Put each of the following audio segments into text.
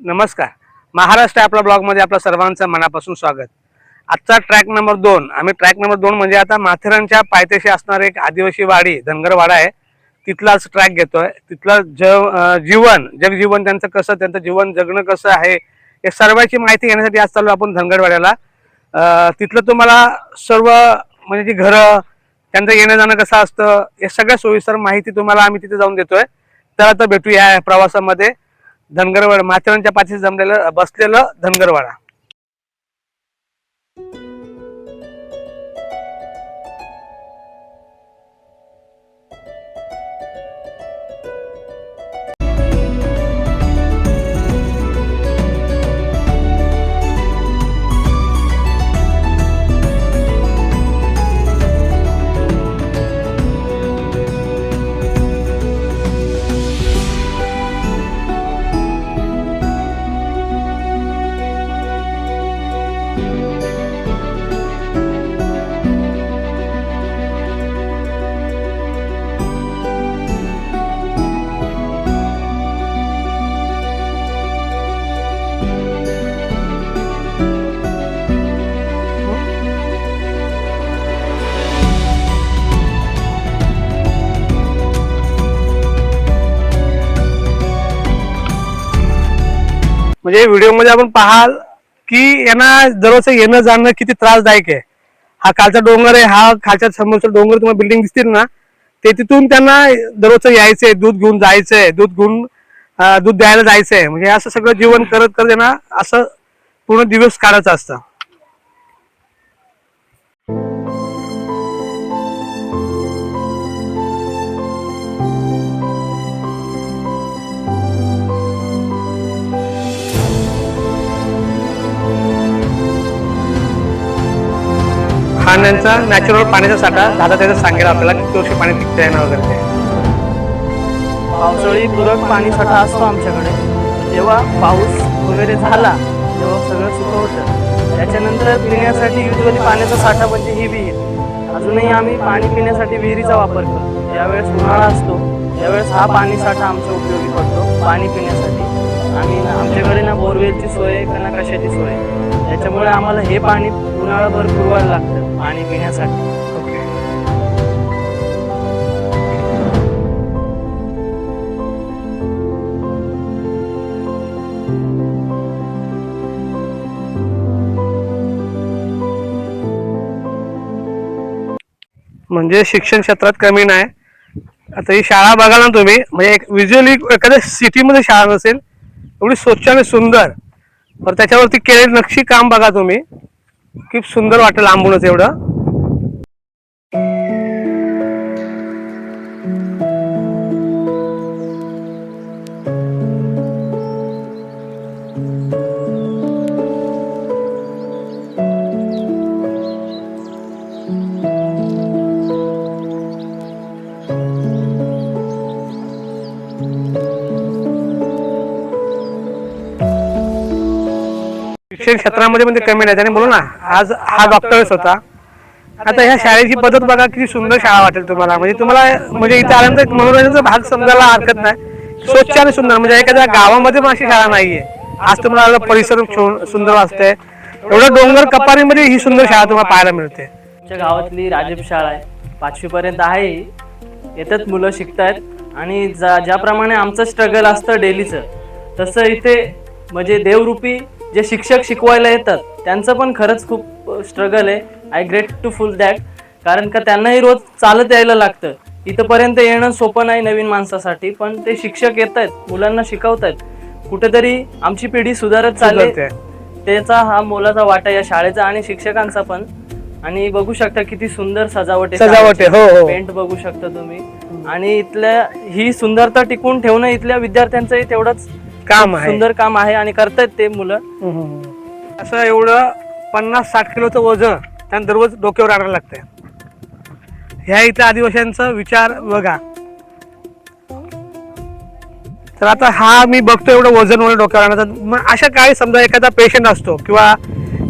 नमस्कार. महाराष्ट्र आपला ब्लॉगमध्ये आपल्या सर्वांचं मनापासून स्वागत. आजचा ट्रॅक नंबर 2. आम्ही ट्रॅक नंबर 2 म्हणजे आता माथेरानच्या पायथ्याशी असणारे एक आदिवासी वाडी धनगर वाडा आहे, तिथलाच ट्रॅक घेतोय. तिथलं जगजीवन त्यांचं कसं, त्यांचं जीवन जगणं कसं आहे या सर्वांची माहिती घेण्यासाठी आज चाललो आपण धनगरवाड्याला. तिथलं तुम्हाला सर्व म्हणजे जी घरं, त्यांचं येणं जाणं कसं असतं या सगळ्या सोयीस्कर माहिती तुम्हाला आम्ही तिथे जाऊन देतोय. तर आता भेटू या प्रवासामध्ये. धनगरवाडा, माथेरानच्या पाठीशी जमलेलं बसलेलं धनगरवाडा. म्हणजे व्हिडिओमध्ये आपण पाहाल की यांना दररोज येणं जाणं किती त्रासदायक आहे. हा खालचा डोंगर आहे, हा खालच्या समोरचा डोंगर तुम्हाला बिल्डिंग दिसतील ना, ते तिथून त्यांना दररोज यायचंय, दूध घेऊन जायचंय, दूध द्यायला जायचंय. म्हणजे असं सगळं जीवन करत करत त्यांना असं पूर्ण दिवस काढायचं असतं. खाण्याचा नॅचरल पाण्याचा साठा दादा त्याचं सांगेल आपल्याला किती वर्ष पाणी टिकतं आहे ना वगैरे ते. पावसाळी पूरक पाणी साठा असतो आमच्याकडे. जेव्हा पाऊस वगैरे झाला तेव्हा सगळं सुकं होतं. त्याच्यानंतर पिण्यासाठी युजली पाण्याचा साठा म्हणजे ही विहीर. अजूनही आम्ही पाणी पिण्यासाठी विहिरीचा वापर करतो. ज्यावेळेस उन्हाळा असतो त्यावेळेस हा पाणी साठा आमच्या उपयोगी पडतो पाणी पिण्यासाठी. आणि आमच्याकडे ना बोरवेलची सोय आहे का ना कशाची सोय आहे, त्याच्यामुळे आम्हाला हे पाणी उन्हाळाभर पुरवायला लागतं पाणी पिण्यासाठी. म्हणजे शिक्षण क्षेत्रात कमी नाही. आता ही शाळा बघा ना तुम्ही, म्हणजे एक व्हिज्युअली एखाद्या सिटीमध्ये शाळा नसेल एवढी स्वच्छ आणि सुंदर. तर त्याच्यावरती केलेलं नक्षी काम बघा तुम्ही, खूप सुंदर वाटेल लांबूनच एवढं. शिक्षण क्षेत्रामध्ये म्हणजे कमी नाही. त्याने बोलू ना, आज हा डॉक्टरच होता. आता ह्या शाळेची पद्धत बघा, किती सुंदर शाळा वाटेल तुम्हाला. म्हणजे तुम्हाला म्हणजे इथे आल्यानंतर एक मनोरंजनाचा भाग समजायला हरकत नाही. स्वच्छ आणि सुंदर, म्हणजे एखाद्या गावामध्ये पण अशी शाळा नाहीये. आज तुम्हाला परिसर सुंदर वाटतंय. एवढं डोंगर कपारीमध्ये ही सुंदर शाळा तुम्हाला पाहायला मिळते. आमच्या गावातली राजप शाळा आहे, 5वी पर्यंत आहे. येतात मुलं, शिकतायत. आणि ज्याप्रमाणे आमचं स्ट्रगल असतं डेलीचं, तसं इथे म्हणजे देवरूपी जे शिक्षक शिकवायला येतात त्यांचं पण खरंच खूप स्ट्रगल आहे. I grateful that. कारण का त्यांनाही रोज चालत यायला लागतं. इथंपर्यंत येणं सोपं नाही नवीन माणसासाठी, पण ते शिक्षक येत आहेत, मुलांना शिकवत आहेत. कुठेतरी आमची पिढी सुधारत चालली, त्याचा हा मोलाचा वाटा या शाळेचा आणि शिक्षकांचा पण. आणि बघू शकता किती सुंदर सजावट आहे. हो. पेंट बघू शकता तुम्ही. आणि इथल्या ही सुंदरता टिकून ठेवणं इथल्या विद्यार्थ्यांचंही तेवढंच काम आहे, सुंदर काम आहे. आणि करतायत ते मुलं. असं एवढं 50-60 किलोचं वजन त्यांना दररोज डोक्यावर आणायला लागतंय. ह्या इथल्या आदिवासींचा विचार बघा. तर आता हा मी बघतो एवढं वजन वगैरे डोक्यावर आणायचं. मग अशा काळी समजा एखादा पेशंट असतो किंवा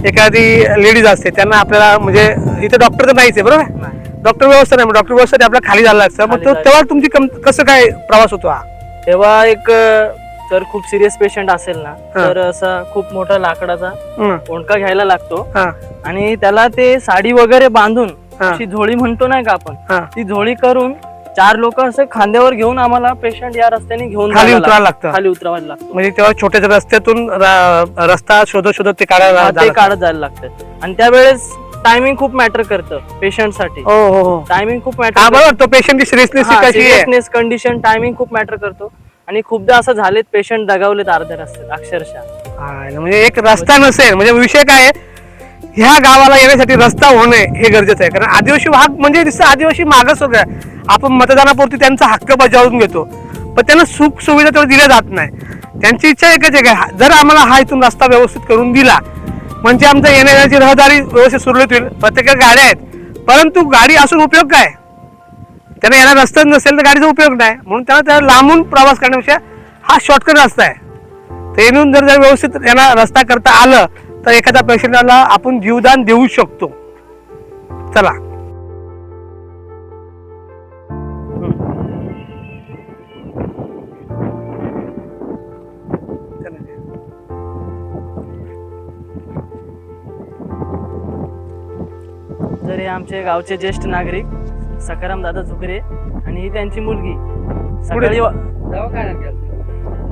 एखादी लेडीज असते, त्यांना आपल्याला म्हणजे इथे डॉक्टर तर नाहीच आहे, बरोबर? डॉक्टर व्यवस्था नाही, डॉक्टर व्यवस्था आपल्याला खाली जायला लागतं. मग तेव्हा तुमची कसं काय प्रवास होतो हा? तेव्हा एक तर खूप सिरियस पेशंट असेल ना तर असा खूप मोठा लाकडाचा ओंडका घ्यायला लागतो आणि त्याला ते साडी वगैरे बांधून अशी झोळी म्हणतो नाही का आपण, ती झोळी करून 4 लोक असं खांद्यावर घेऊन आम्हाला पेशंट या रस्त्याने घेऊन खाली उतरावं लागतं. खाली उतरावायला लागतं. म्हणजे तेव्हा छोट्या रस्त्यातून रस्ता शोधत शोधत ते ते काढत जायला लागतं आणि त्यावेळेस टायमिंग खूप मॅटर करतं पेशंट साठी. टायमिंग खूप मॅटर, बरोबर. तो पेशंटची सिरियसनेस कंडिशन, टायमिंग खूप मॅटर करतो आणि खूपदा असं झालेत पेशंट दगावलेत अर्ध्या रस्त्यात अक्षरशः. म्हणजे एक रस्ता नसेल म्हणजे विषय काय आहे, ह्या गावाला येण्यासाठी रस्ता होणे हे गरजेचं आहे. कारण आदिवासी भाग म्हणजे दिसतं आदिवासी मागास वर्ग आहे. आपण मतदानापुरती त्यांचा हक्क बजावून घेतो, पण त्यांना सुख सुविधा तेवढं दिल्या जात नाही. त्यांची इच्छा एकच आहे का जर आम्हाला हा इथून रस्ता व्यवस्थित करून दिला म्हणजे आमचं येण्याची रहदारी व्यवस्थित सुरळीत होईल. प्रत्येक गाड्या आहेत, परंतु गाडी असून उपयोग काय, त्यांना याला रस्ता नसेल तर गाडीचा उपयोग नाही. म्हणून त्याला लांबून प्रवास करण्यापेक्षा हा शॉर्टकट रस्ता आहे. तर येऊन जर व्यवस्थित यांना रस्ता करता आलं तर एखाद्या पेशंटला आपण जीवदान देऊ शकतो. चला तर हे आमचे गावचे ज्येष्ठ नागरिक सकाराम दादा झुकरे आणि ही त्यांची मुलगी सकाळी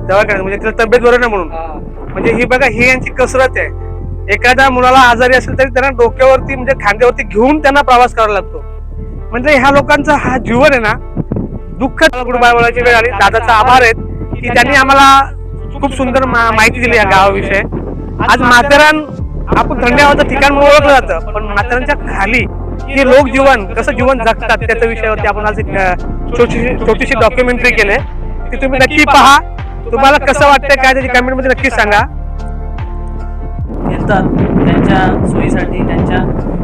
दवाखान्यात म्हणजे तिला तब्येत बरं नाही म्हणून. म्हणजे ही बघा ही यांची कसरत आहे. एखाद्या मुलाला आजारी असेल तरी त्यांना डोक्यावरती म्हणजे खांद्यावरती घेऊन त्यांना प्रवास करावा लागतो. म्हणजे ह्या लोकांचा हा जीवन आहे ना दुःख कुटुंबाची वेळ आली. दादाचा आभार आहेत की त्यांनी आम्हाला खूप सुंदर माहिती दिली या गावाविषयी. आज माथेरान आपण थंड हवाचं ठिकाण म्हणून ओळखलं जातं, पण माथेरानच्या खाली हे लोक जीवन कसं जीवन जगतात त्याच्या विषयावरती आपण आज एक छोटीशी डॉक्युमेंटरी केली. ती तुम्ही नक्की पहा. तुम्हाला कसं वाटतंय काय त्याची कमेंट मध्ये नक्कीच सांगा. येतात त्यांच्या सोयीसाठी, त्यांच्या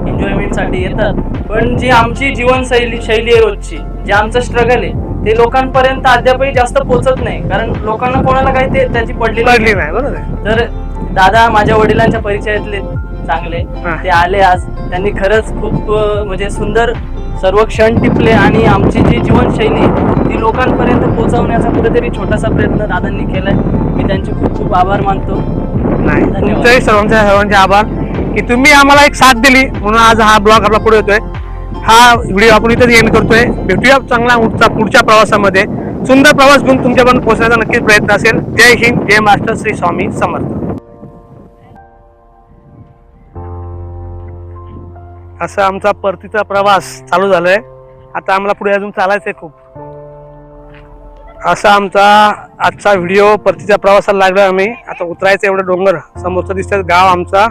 एन्जॉयमेंटसाठी येतात, पण जी आमची जीवनशैली आहे रोजची, जे आमचं स्ट्रगल आहे ते लोकांपर्यंत अद्यापही जास्त पोहोचत नाही. कारण लोकांना कोणाला काही ते त्याची पडली नाही. बरोबर आहे. तर दादा माझ्या वडिलांच्या परिचयातले चांगले ते आले आज. त्यांनी खरंच खूप म्हणजे सुंदर सर्व क्षण टिपले आणि आमची जी जीवनशैली ती लोकांपर्यंत पोहोचवण्याचा कुठेतरी छोटासा प्रयत्न दादांनी केलाय. मी त्यांचे खूप खूप आभार मानतो. नाही, तुमच्याही सर्वांचे आभार की तुम्ही आम्हाला एक साथ दिली म्हणून आज हा ब्लॉग आपला पुढे येतोय. हा व्हिडिओ आपण इथेच एंड करतोय. भेटूया चांगला पुढच्या प्रवासामध्ये. सुंदर प्रवास घेऊन तुमच्यापर्यंत पोहोचण्याचा नक्कीच प्रयत्न असेल. जय हिंद, जय महाराष्ट्र, श्री स्वामी समर्थ. असा आमचा परतीचा प्रवास चालू झालाय. आता आम्हाला पुढे अजून चालायचंय खूप. असा आमचा आजचा व्हिडिओ परतीच्या प्रवासाला लागला. आम्ही आता उतरायचं एवढं डोंगर समोरचं दिसतं गाव आमचा.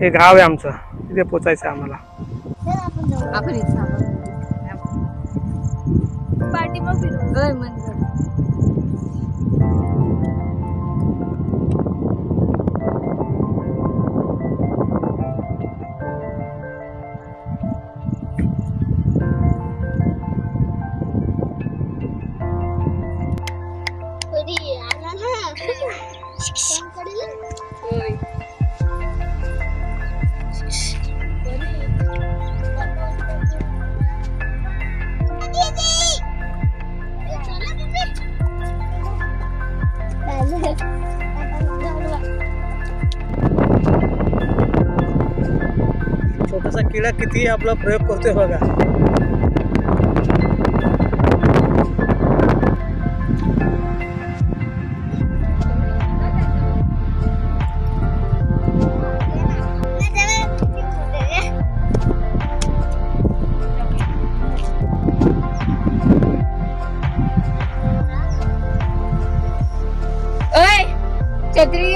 हे गाव आहे आमचं, तिथे पोचायचं आम्हाला. छोटासा किडा किती आपला प्रयोग करतोय बघा. छत्री